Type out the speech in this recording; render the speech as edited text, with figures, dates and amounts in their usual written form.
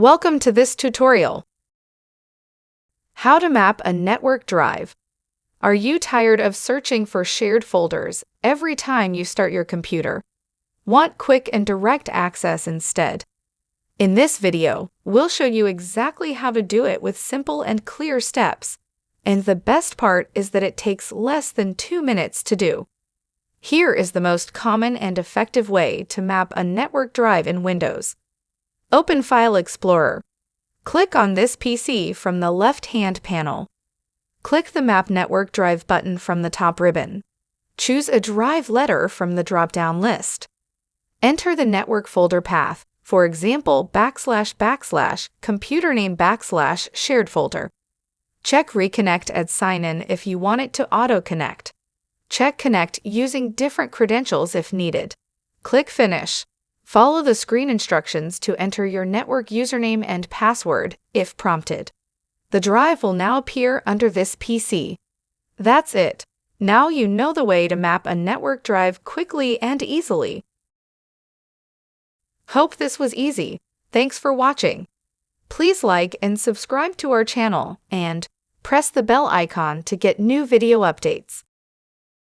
Welcome to this tutorial. How to map a network drive. Are you tired of searching for shared folders every time you start your computer? Want quick and direct access instead? In this video, we'll show you exactly how to do it with simple and clear steps. And the best part is that it takes less than 2 minutes to do. Here is the most common and effective way to map a network drive in Windows. Open File Explorer. Click on this PC from the left-hand panel. Click the Map Network Drive button from the top ribbon. Choose a drive letter from the drop-down list. Enter the network folder path, for example, // computer name / shared folder. Check Reconnect at sign-in if you want it to auto-connect. Check Connect using different credentials if needed. Click Finish. Follow the screen instructions to enter your network username and password if prompted. The drive will now appear under this PC. That's it. Now you know the way to map a network drive quickly and easily. Hope this was easy. Thanks for watching. Please like and subscribe to our channel and press the bell icon to get new video updates.